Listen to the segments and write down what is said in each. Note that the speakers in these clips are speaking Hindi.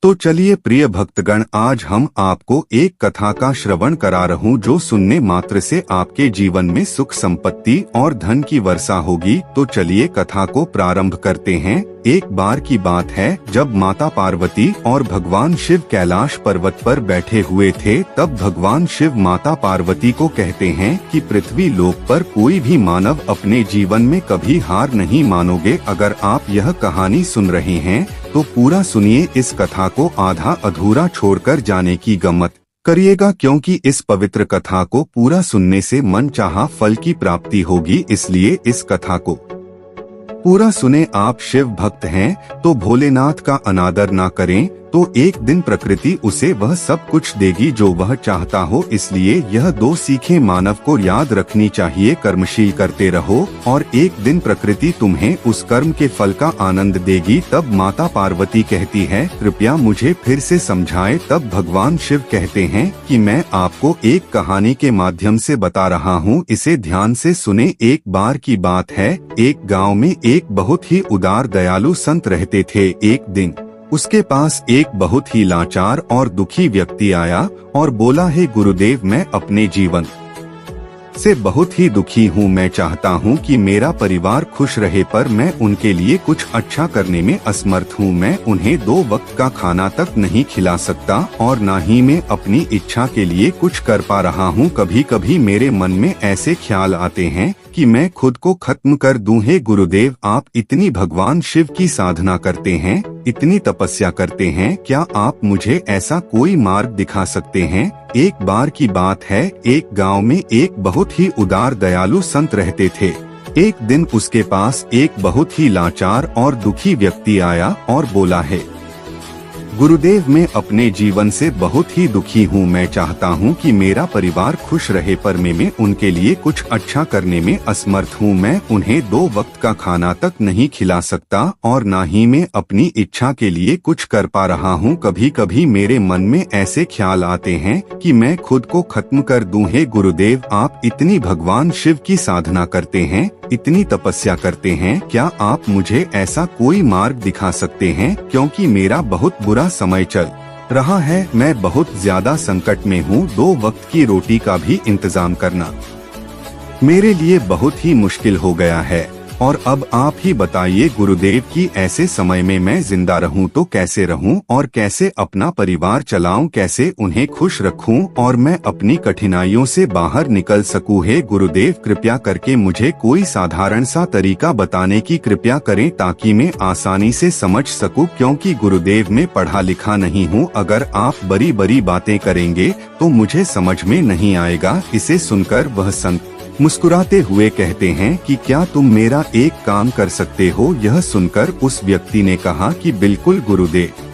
तो चलिए प्रिय भक्तगण, आज हम आपको एक कथा का श्रवण करा रहूं जो सुनने मात्र से आपके जीवन में सुख संपत्ति और धन की वर्षा होगी। तो चलिए कथा को प्रारंभ करते हैं। एक बार की बात है, जब माता पार्वती और भगवान शिव कैलाश पर्वत पर बैठे हुए थे, तब भगवान शिव माता पार्वती को कहते हैं कि पृथ्वी लोक पर कोई भी मानव अपने जीवन में कभी हार नहीं मानोगे। अगर आप यह कहानी सुन रहे हैं तो पूरा सुनिए, इस कथा को आधा अधूरा छोड़कर जाने की गम्मत करिएगा, क्योंकि इस पवित्र कथा को पूरा सुनने से मन चाहा फल की प्राप्ति होगी। इसलिए इस कथा को पूरा सुने। आप शिव भक्त हैं तो भोलेनाथ का अनादर ना करें तो एक दिन प्रकृति उसे वह सब कुछ देगी जो वह चाहता हो। इसलिए यह दो सीखें मानव को याद रखनी चाहिए। कर्मशील करते रहो और एक दिन प्रकृति तुम्हें उस कर्म के फल का आनंद देगी। तब माता पार्वती कहती है, कृपया मुझे फिर से समझाएं। तब भगवान शिव कहते हैं कि मैं आपको एक कहानी के माध्यम से बता रहा हूँ, इसे ध्यान से सुने। एक बार की बात है, एक गाँव में एक बहुत ही उदार दयालु संत रहते थे। एक दिन उसके पास एक बहुत ही लाचार और दुखी व्यक्ति आया और बोला, हे गुरुदेव, मैं अपने जीवन से बहुत ही दुखी हूँ। मैं चाहता हूँ कि मेरा परिवार खुश रहे, पर मैं उनके लिए कुछ अच्छा करने में असमर्थ हूँ। मैं उन्हें 2 वक्त का खाना तक नहीं खिला सकता और न ही मैं अपनी इच्छा के लिए कुछ कर पा रहा हूँ। कभी कभी मेरे मन में ऐसे ख्याल आते हैं कि मैं खुद को खत्म कर दूं। हे गुरुदेव, आप इतनी भगवान शिव की साधना करते हैं, इतनी तपस्या करते हैं, क्या आप मुझे ऐसा कोई मार्ग दिखा सकते हैं? एक बार की बात है, एक गांव में एक बहुत ही उदार दयालु संत रहते थे। एक दिन उसके पास एक बहुत ही लाचार और दुखी व्यक्ति आया और बोला, है गुरुदेव, मैं अपने जीवन से बहुत ही दुखी हूँ। मैं चाहता हूँ कि मेरा परिवार खुश रहे, पर मैं उनके लिए कुछ अच्छा करने में असमर्थ हूँ। मैं उन्हें 2 वक्त का खाना तक नहीं खिला सकता और न ही मैं अपनी इच्छा के लिए कुछ कर पा रहा हूँ। कभी कभी मेरे मन में ऐसे ख्याल आते हैं कि मैं खुद को खत्म कर दूं। हे गुरुदेव, आप इतनी भगवान शिव की साधना करते हैं, इतनी तपस्या करते हैं, क्या आप मुझे ऐसा कोई मार्ग दिखा सकते हैं? क्योंकि मेरा बहुत बुरा समय चल रहा है, मैं बहुत ज्यादा संकट में हूँ। 2 वक्त की रोटी का भी इंतजाम करना मेरे लिए बहुत ही मुश्किल हो गया है। और अब आप ही बताइए गुरुदेव कि ऐसे समय में मैं जिंदा रहूं तो कैसे रहूं और कैसे अपना परिवार चलाऊं, कैसे उन्हें खुश रखूं और मैं अपनी कठिनाइयों से बाहर निकल सकूं। हे गुरुदेव, कृपया करके मुझे कोई साधारण सा तरीका बताने की कृपया करें ताकि मैं आसानी से समझ सकूं, क्योंकि गुरुदेव मैं पढ़ा लिखा नहीं हूं। अगर आप बड़ी बड़ी बातें करेंगे तो मुझे समझ में नहीं आएगा। इसे सुनकर वह संत मुस्कुराते हुए कहते हैं कि क्या तुम मेरा एक काम कर सकते हो? यह सुनकर उस व्यक्ति ने कहा कि बिल्कुल गुरुदेव,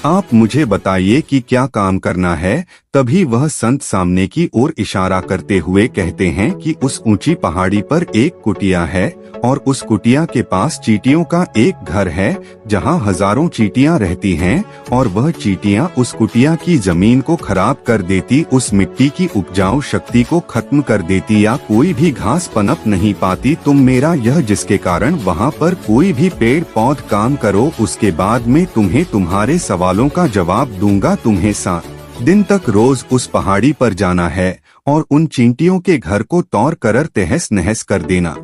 आप मुझे बताइए कि क्या काम करना है। तभी वह संत सामने की ओर इशारा करते हुए कहते हैं कि उस ऊंची पहाड़ी पर एक कुटिया है और उस कुटिया के पास चींटियों का एक घर है जहां हजारों चींटियां रहती हैं और वह चींटियां उस कुटिया की जमीन को खराब कर देती, उस मिट्टी की उपजाऊ शक्ति को खत्म कर देती, या कोई भी घास पनप नहीं पाती। तुम मेरा यह जिसके कारण वहां पर कोई भी पेड़ पौध काम करो, उसके बाद में तुम्हें तुम्हारे सवालों का जवाब दूंगा। तुम्हें 7 दिन तक रोज उस पहाड़ी पर जाना है और उन चींटियों के घर को तौर कर तहस नहस कर देना।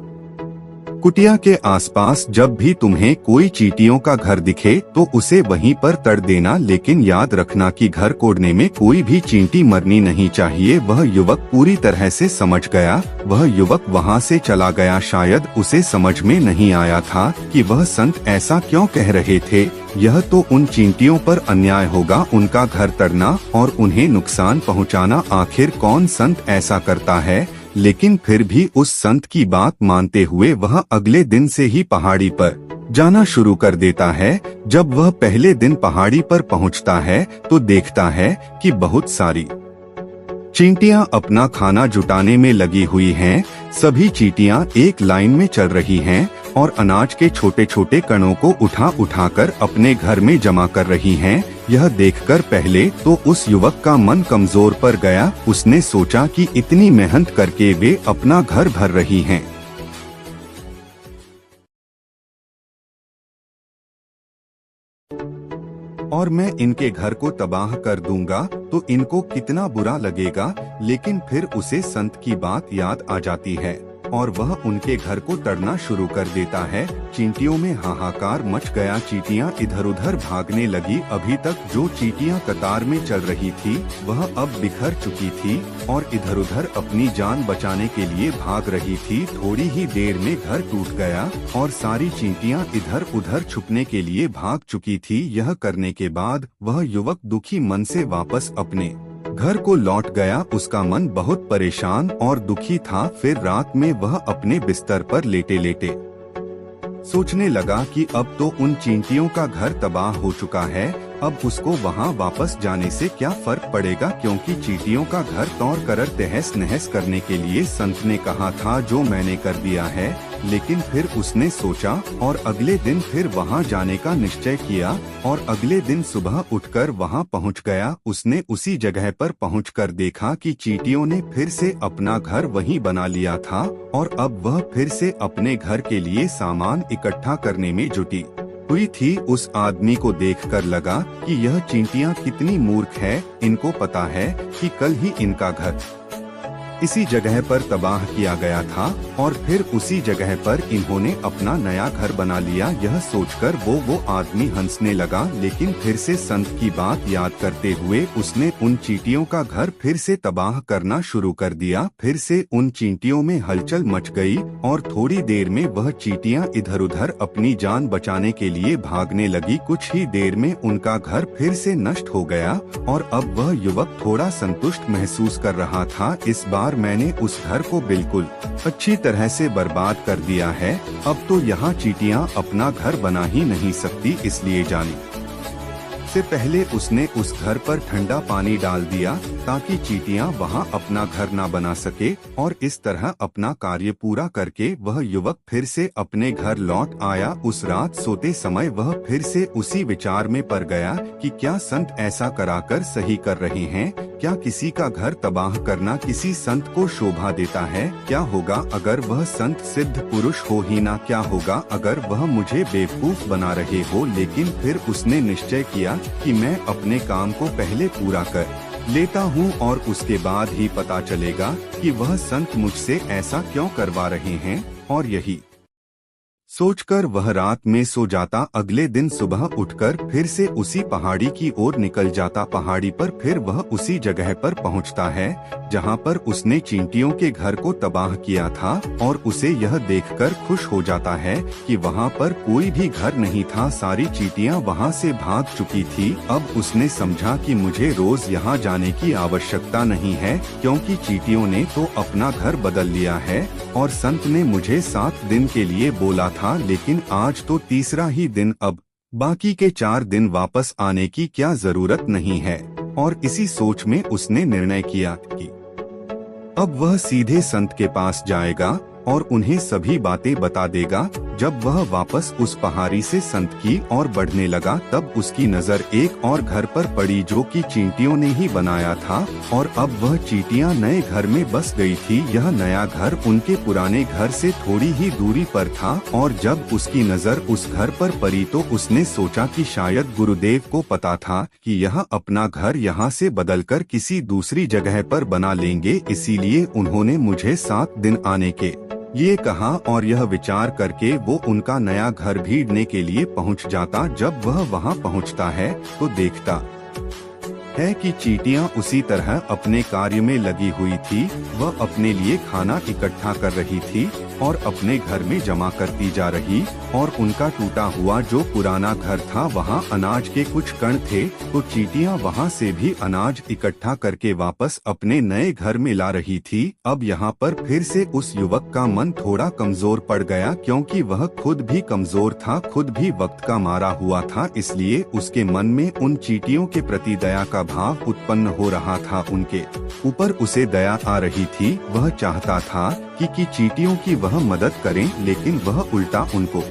कुटिया के आसपास जब भी तुम्हें कोई चींटियों का घर दिखे तो उसे वहीं पर तड़ देना, लेकिन याद रखना कि घर कोड़ने में कोई भी चींटी मरनी नहीं चाहिए। वह युवक पूरी तरह से समझ गया। वह युवक वहां से चला गया। शायद उसे समझ में नहीं आया था कि वह संत ऐसा क्यों कह रहे थे। यह तो उन चींटियों पर अन्याय होगा, उनका घर तड़ना और उन्हें नुकसान पहुंचाना। आखिर कौन संत ऐसा करता है? लेकिन फिर भी उस संत की बात मानते हुए वह अगले दिन से ही पहाड़ी पर जाना शुरू कर देता है। जब वह पहले दिन पहाड़ी पर पहुंचता है तो देखता है कि बहुत सारी चींटियां अपना खाना जुटाने में लगी हुई हैं। सभी चींटियां एक लाइन में चल रही हैं और अनाज के छोटे छोटे कणों को उठा उठाकर अपने घर में जमा कर रही हैं। यह देखकर पहले तो उस युवक का मन कमजोर पड़ गया। उसने सोचा कि इतनी मेहनत करके वे अपना घर भर रही हैं, और मैं इनके घर को तबाह कर दूंगा तो इनको कितना बुरा लगेगा। लेकिन फिर उसे संत की बात याद आ जाती है और वह उनके घर को तड़ना शुरू कर देता है। चींटियों में हाहाकार मच गया। चींटियां इधर उधर भागने लगी। अभी तक जो चींटियां कतार में चल रही थी वह अब बिखर चुकी थी और इधर उधर अपनी जान बचाने के लिए भाग रही थी। थोड़ी ही देर में घर टूट गया और सारी चींटियां इधर उधर छुपने के लिए भाग चुकी थी। यह करने के बाद वह युवक दुखी मन से वापस अपने घर को लौट गया। उसका मन बहुत परेशान और दुखी था। फिर रात में वह अपने बिस्तर पर लेटे लेटे सोचने लगा कि अब तो उन चींटियों का घर तबाह हो चुका है, अब उसको वहां वापस जाने से क्या फर्क पड़ेगा, क्योंकि चींटियों का घर तौर कर तहस नहस करने के लिए संत ने कहा था जो मैंने कर दिया है। लेकिन फिर उसने सोचा और अगले दिन फिर वहां जाने का निश्चय किया और अगले दिन सुबह उठकर वहां पहुंच गया। उसने उसी जगह पर पहुंचकर देखा कि चींटियों ने फिर से अपना घर वहीं बना लिया था और अब वह फिर से अपने घर के लिए सामान इकट्ठा करने में जुटी हुई थी। उस आदमी को देखकर लगा कि यह चींटियां कितनी मूर्ख है। इनको पता है कि कल ही इनका घर इसी जगह पर तबाह किया गया था और फिर उसी जगह पर इन्होंने अपना नया घर बना लिया। यह सोचकर वो आदमी हंसने लगा। लेकिन फिर से संत की बात याद करते हुए उसने उन चींटियों का घर फिर से तबाह करना शुरू कर दिया। फिर से उन चींटियों में हलचल मच गई और थोड़ी देर में वह चींटियां इधर उधर अपनी जान बचाने के लिए भागने लगी। कुछ ही देर में उनका घर फिर से नष्ट हो गया और अब वह युवक थोड़ा संतुष्ट महसूस कर रहा था। इस बार मैंने उस घर को बिल्कुल अच्छी तरह से बर्बाद कर दिया है। अब तो यहाँ चींटियां अपना घर बना ही नहीं सकती। इसलिए जाने से पहले उसने उस घर पर ठंडा पानी डाल दिया ताकि चींटियां वहां अपना घर ना बना सके। और इस तरह अपना कार्य पूरा करके वह युवक फिर से अपने घर लौट आया। उस रात सोते समय वह फिर से उसी विचार में पड़ गया कि क्या संत ऐसा कराकर सही कर रहे हैं? क्या किसी का घर तबाह करना किसी संत को शोभा देता है? क्या होगा अगर वह संत सिद्ध पुरुष हो ही ना? क्या होगा अगर वह मुझे बेवकूफ बना रहे हो? लेकिन फिर उसने निश्चय किया कि मैं अपने काम को पहले पूरा कर लेता हूँ और उसके बाद ही पता चलेगा कि वह संत मुझसे ऐसा क्यों करवा रहे हैं। और यही सोचकर वह रात में सो जाता। अगले दिन सुबह उठकर फिर से उसी पहाड़ी की ओर निकल जाता। पहाड़ी पर फिर वह उसी जगह पर पहुंचता है जहां पर उसने चींटियों के घर को तबाह किया था और उसे यह देखकर खुश हो जाता है कि वहां पर कोई भी घर नहीं था। सारी चींटियां वहां से भाग चुकी थी। अब उसने समझा कि मुझे रोज यहां जाने की आवश्यकता नहीं है, क्योंकि चींटियों ने तो अपना घर बदल लिया है और संत ने मुझे 7 दिन के लिए बोला था, लेकिन आज तो तीसरा ही दिन। अब बाकी के 4 दिन वापस आने की क्या जरूरत नहीं है। और इसी सोच में उसने निर्णय किया कि अब वह सीधे संत के पास जाएगा और उन्हें सभी बातें बता देगा। जब वह वापस उस पहाड़ी से संत की ओर बढ़ने लगा तब उसकी नजर एक और घर पर पड़ी जो कि चींटियों ने ही बनाया था और अब वह चींटियां नए घर में बस गई थी। यह नया घर उनके पुराने घर से थोड़ी ही दूरी पर था और जब उसकी नजर उस घर पर पड़ी तो उसने सोचा कि शायद गुरुदेव को पता था कि यह अपना घर यहाँ से बदलकर किसी दूसरी जगह पर बना लेंगे, इसीलिए उन्होंने मुझे 7 दिन आने के ये कहा। और यह विचार करके वो उनका नया घर ढूंढने के लिए पहुंच जाता। जब वह वहां पहुंचता है तो देखता है कि चींटियां उसी तरह अपने कार्य में लगी हुई थी। वह अपने लिए खाना इकट्ठा कर रही थी और अपने घर में जमा करती जा रही और उनका टूटा हुआ जो पुराना घर था वहां अनाज के कुछ कण थे तो चींटियां वहां से भी अनाज इकट्ठा करके वापस अपने नए घर में ला रही थी। अब यहाँ पर फिर से उस युवक का मन थोड़ा कमजोर पड़ गया, क्योंकि वह खुद भी कमजोर था, खुद भी वक्त का मारा हुआ था। इसलिए उसके मन में उन चींटियों के प्रति दया का भाव उत्पन्न हो रहा था। उनके ऊपर उसे दया आ रही थी। वह चाहता था कि चींटियों की वह मदद करें, लेकिन वह उल्टा उनको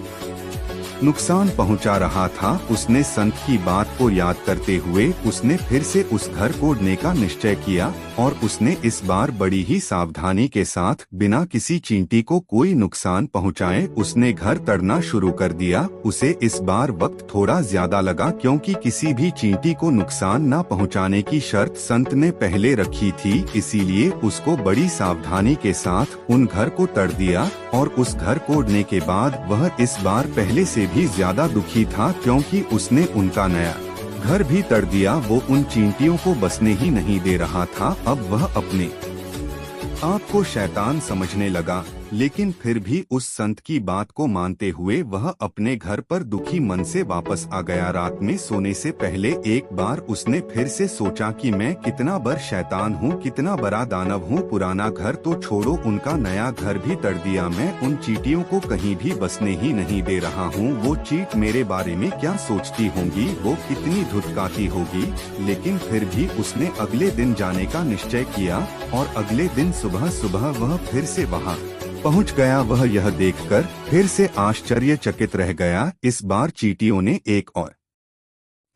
नुकसान पहुंचा रहा था। उसने संत की बात को याद करते हुए उसने फिर से उस घर कोड़ने का निश्चय किया और उसने इस बार बड़ी ही सावधानी के साथ बिना किसी चींटी को कोई नुकसान पहुंचाए उसने घर तड़ना शुरू कर दिया। उसे इस बार वक्त थोड़ा ज्यादा लगा क्योंकि किसी भी चींटी को नुकसान न पहुंचाने की शर्त संत ने पहले रखी थी, इसीलिए उसको बड़ी सावधानी के साथ उन घर को तड़ दिया। और उस घर कोड़ने के बाद वह इस बार पहले से भी ज्यादा दुखी था क्योंकि उसने उनका नया घर भी तड़ दिया। वो उन चींटियों को बसने ही नहीं दे रहा था। अब वह अपने आप को शैतान समझने लगा, लेकिन फिर भी उस संत की बात को मानते हुए वह अपने घर पर दुखी मन से वापस आ गया। रात में सोने से पहले एक बार उसने फिर से सोचा कि मैं कितना बड़ा शैतान हूँ, कितना बड़ा दानव हूँ। पुराना घर तो छोड़ो, उनका नया घर भी तड़ दिया। मैं उन चींटियों को कहीं भी बसने ही नहीं दे रहा हूँ। वो चींट मेरे बारे में क्या सोचती होंगी, वो कितनी धुतकारती होगी। लेकिन फिर भी उसने अगले दिन जाने का निश्चय किया और अगले दिन सुबह सुबह वह फिर से वहाँ पहुंच गया। वह यह देखकर फिर से आश्चर्यचकित रह गया। इस बार चींटियों ने एक और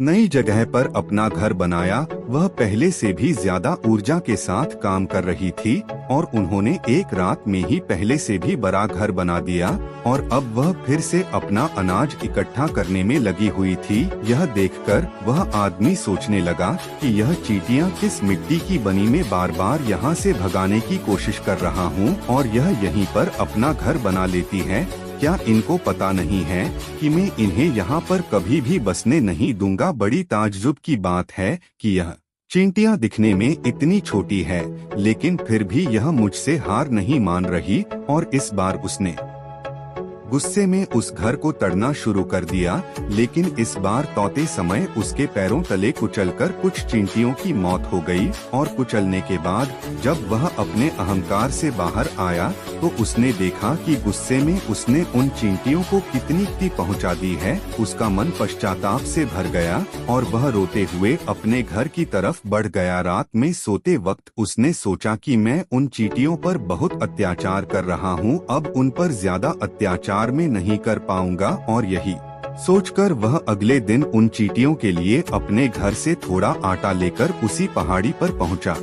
नई जगह पर अपना घर बनाया। वह पहले से भी ज्यादा ऊर्जा के साथ काम कर रही थी और उन्होंने एक रात में ही पहले से भी बड़ा घर बना दिया और अब वह फिर से अपना अनाज इकट्ठा करने में लगी हुई थी। यह देखकर वह आदमी सोचने लगा कि यह चींटियां किस मिट्टी की बनी में बार बार यहाँ से भगाने की कोशिश कर रहा हूँ और यह यहीं पर अपना घर बना लेती है। क्या इनको पता नहीं है कि मैं इन्हें यहाँ पर कभी भी बसने नहीं दूंगा। बड़ी ताज्जुब की बात है कि यह चींटियां दिखने में इतनी छोटी है, लेकिन फिर भी यह मुझसे हार नहीं मान रही और इस बार उसने गुस्से में उस घर को तड़ना शुरू कर दिया। लेकिन इस बार तौते समय उसके पैरों तले कुचलकर कुछ चींटियों की मौत हो गई और कुचलने के बाद जब वह अपने अहंकार से बाहर आया तो उसने देखा कि गुस्से में उसने उन चींटियों को कितनी क्षति पहुंचा दी है। उसका मन पश्चाताप से भर गया और वह रोते हुए अपने घर की तरफ बढ़ गया। रात में सोते वक्त उसने सोचा कि मैं उन चींटियों पर बहुत अत्याचार कर रहा हूँ, अब उन पर ज्यादा अत्याचार में नहीं कर पाऊंगा। और यही सोचकर वह अगले दिन उन चींटियों के लिए अपने घर से थोड़ा आटा लेकर उसी पहाड़ी पर पहुंचा।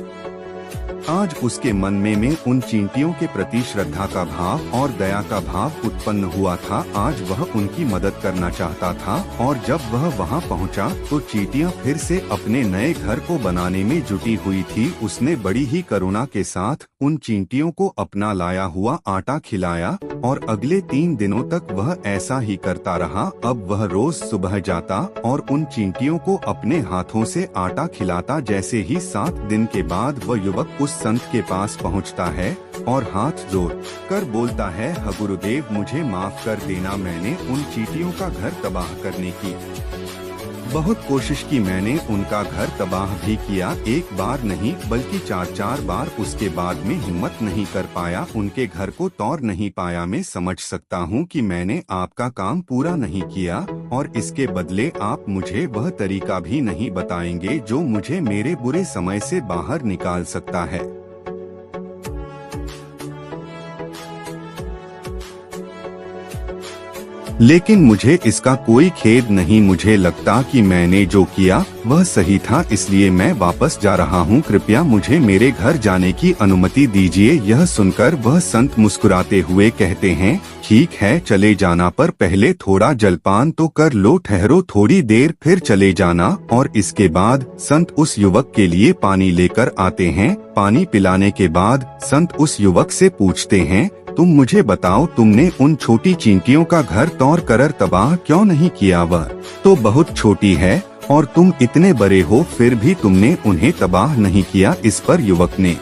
आज उसके मन में उन चींटियों के प्रति श्रद्धा का भाव और दया का भाव उत्पन्न हुआ था। आज वह उनकी मदद करना चाहता था और जब वह वहां पहुंचा तो चींटियां फिर से अपने नए घर को बनाने में जुटी हुई थी। उसने बड़ी ही करुणा के साथ उन चींटियों को अपना लाया हुआ आटा खिलाया और अगले 3 दिनों तक वह ऐसा ही करता रहा। अब वह रोज सुबह जाता और उन चींटियों को अपने हाथों से आटा खिलाता। जैसे ही 7 दिन के बाद वह युवक उस संत के पास पहुंचता है और हाथ जोड़ कर बोलता है, गुरुदेव मुझे माफ कर देना, मैंने उन चींटियों का घर तबाह करने की बहुत कोशिश की। मैंने उनका घर तबाह भी किया, एक बार नहीं बल्कि 4 बार। उसके बाद में हिम्मत नहीं कर पाया, उनके घर को तोड़ नहीं पाया। मैं समझ सकता हूँ कि मैंने आपका काम पूरा नहीं किया और इसके बदले आप मुझे वह तरीका भी नहीं बताएंगे जो मुझे मेरे बुरे समय से बाहर निकाल सकता है। लेकिन मुझे इसका कोई खेद नहीं। मुझे लगता कि मैंने जो किया वह सही था, इसलिए मैं वापस जा रहा हूँ। कृपया मुझे मेरे घर जाने की अनुमति दीजिए। यह सुनकर वह संत मुस्कुराते हुए कहते हैं, ठीक है चले जाना, पर पहले थोड़ा जलपान तो कर लो। ठहरो थोड़ी देर फिर चले जाना। और इसके बाद संत उस युवक के लिए पानी लेकर आते हैं। पानी पिलाने के बाद संत उस युवक से पूछते हैं, तुम मुझे बताओ, तुमने उन छोटी चींटियों का घर तोड़ कर तबाह क्यों नहीं किया? वह तो बहुत छोटी है और तुम इतने बड़े हो, फिर भी तुमने उन्हें तबाह नहीं किया। इस पर युवक ने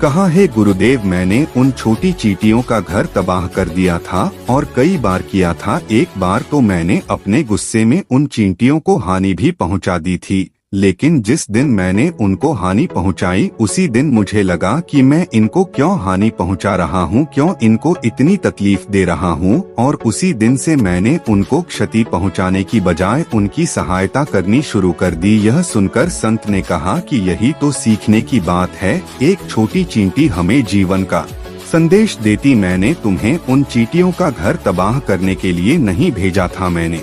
कहा है, गुरुदेव मैंने उन छोटी चींटियों का घर तबाह कर दिया था और कई बार किया था। एक बार तो मैंने अपने गुस्से में उन चींटियों को हानि भी पहुंचा दी थी, लेकिन जिस दिन मैंने उनको हानि पहुंचाई उसी दिन मुझे लगा कि मैं इनको क्यों हानि पहुंचा रहा हूं, क्यों इनको इतनी तकलीफ दे रहा हूं, और उसी दिन से मैंने उनको क्षति पहुंचाने की बजाय उनकी सहायता करनी शुरू कर दी। यह सुनकर संत ने कहा कि यही तो सीखने की बात है। एक छोटी चींटी हमें जीवन का संदेश देती, मैंने तुम्हें उन चींटियों का घर तबाह करने के लिए नहीं भेजा था, मैंने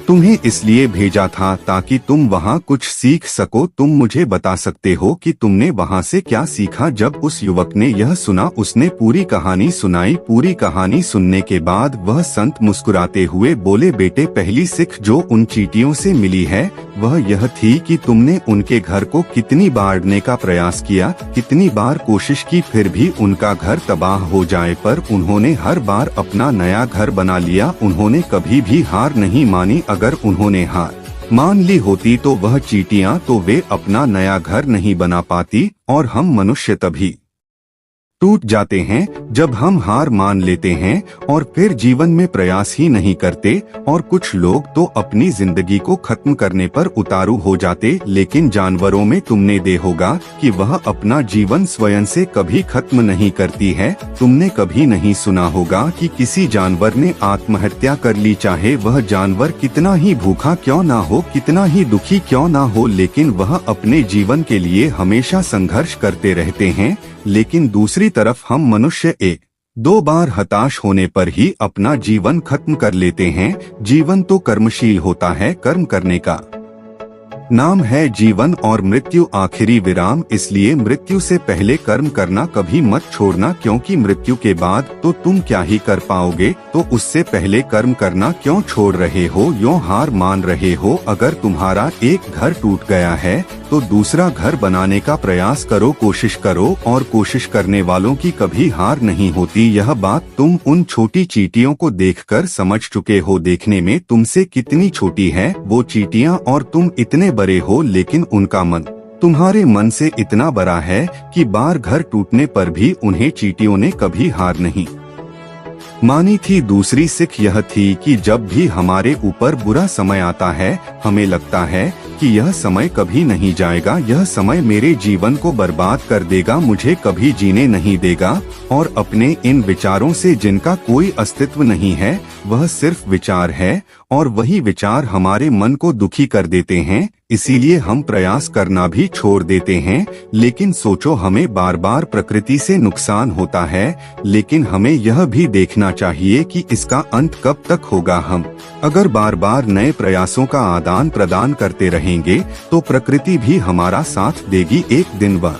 तुम्हें इसलिए भेजा था ताकि तुम वहाँ कुछ सीख सको। तुम मुझे बता सकते हो कि तुमने वहाँ से क्या सीखा? जब उस युवक ने यह सुना, उसने पूरी कहानी सुनाई। पूरी कहानी सुनने के बाद वह संत मुस्कुराते हुए बोले, बेटे, पहली सीख जो उन चींटियों से मिली है वह यह थी कि तुमने उनके घर को कितनी बाढ़ने का प्रयास किया, कितनी बार कोशिश की, फिर भी उनका घर तबाह हो जाए, पर उन्होंने हर बार अपना नया घर बना लिया। उन्होंने कभी भी हार नहीं मानी। अगर उन्होंने हार मान ली होती तो वह चींटियां तो वे अपना नया घर नहीं बना पाती, और हम मनुष्य तभी टूट जाते हैं जब हम हार मान लेते हैं और फिर जीवन में प्रयास ही नहीं करते। और कुछ लोग तो अपनी जिंदगी को खत्म करने पर उतारू हो जाते, लेकिन जानवरों में तुमने देखा होगा कि वह अपना जीवन स्वयं से कभी खत्म नहीं करती है। तुमने कभी नहीं सुना होगा कि किसी जानवर ने आत्महत्या कर ली, चाहे वह जानवर कितना ही भूखा क्यों ना हो, कितना ही दुखी क्यों ना हो, लेकिन वह अपने जीवन के लिए हमेशा संघर्ष करते रहते हैं। लेकिन दूसरी तरफ हम मनुष्य एक दो बार हताश होने पर ही अपना जीवन खत्म कर लेते हैं। जीवन तो कर्मशील होता है, कर्म करने का नाम है जीवन, और मृत्यु आखिरी विराम। इसलिए मृत्यु से पहले कर्म करना कभी मत छोड़ना, क्योंकि मृत्यु के बाद तो तुम क्या ही कर पाओगे। तो उससे पहले कर्म करना क्यों छोड़ रहे हो, यूं हार मान रहे हो? अगर तुम्हारा एक घर टूट गया है तो दूसरा घर बनाने का प्रयास करो, कोशिश करो, और कोशिश करने वालों की कभी हार नहीं होती। यह बात तुम उन छोटी चींटियों को देखकर समझ चुके हो। देखने में तुमसे कितनी छोटी है वो चींटियां और तुम इतने बड़े हो, लेकिन उनका मन तुम्हारे मन से इतना बड़ा है कि बार घर टूटने पर भी उन्हें चींटियों ने कभी हार नहीं मानी थी। दूसरी सीख यह थी कि जब भी हमारे ऊपर बुरा समय आता है, हमें लगता है कि यह समय कभी नहीं जाएगा, यह समय मेरे जीवन को बर्बाद कर देगा, मुझे कभी जीने नहीं देगा, और अपने इन विचारों से जिनका कोई अस्तित्व नहीं है, वह सिर्फ विचार है, और वही विचार हमारे मन को दुखी कर देते हैं। इसीलिए हम प्रयास करना भी छोड़ देते हैं। लेकिन सोचो, हमें बार बार प्रकृति से नुकसान होता है, लेकिन हमें यह भी देखना चाहिए कि इसका अंत कब तक होगा। हम अगर बार बार नए प्रयासों का आदान प्रदान करते रहेंगे तो प्रकृति भी हमारा साथ देगी। एक दिन वह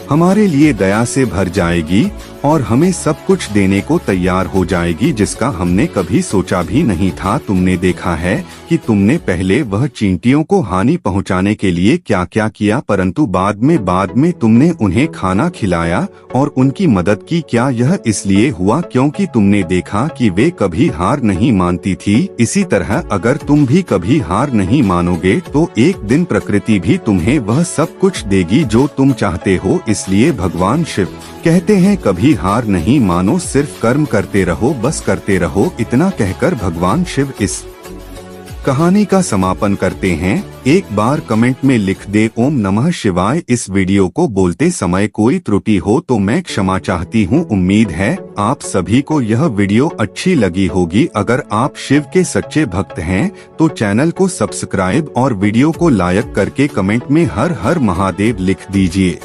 हमारे लिए दया से भर जाएगी और हमें सब कुछ देने को तैयार हो जाएगी, जिसका हमने कभी सोचा भी नहीं था। तुमने देखा है कि तुमने पहले वह चींटियों को हानि पहुंचाने के लिए क्या क्या किया, परंतु बाद में तुमने उन्हें खाना खिलाया और उनकी मदद की। क्या यह इसलिए हुआ क्योंकि तुमने देखा कि वे कभी हार नहीं मानती थी? इसी तरह अगर तुम भी कभी हार नहीं मानोगे तो एक दिन प्रकृति भी तुम्हें वह सब कुछ देगी जो तुम चाहते हो। इसलिए भगवान शिव कहते हैं, कभी हार नहीं मानो, सिर्फ कर्म करते रहो, बस करते रहो। इतना कहकर भगवान शिव इस कहानी का समापन करते हैं। एक बार कमेंट में लिख दे ओम नमः शिवाय। इस वीडियो को बोलते समय कोई त्रुटि हो तो मैं क्षमा चाहती हूँ। उम्मीद है आप सभी को यह वीडियो अच्छी लगी होगी। अगर आप शिव के सच्चे भक्त हैं तो चैनल को सब्सक्राइब और वीडियो को लाइक करके कमेंट में हर हर महादेव लिख दीजिए।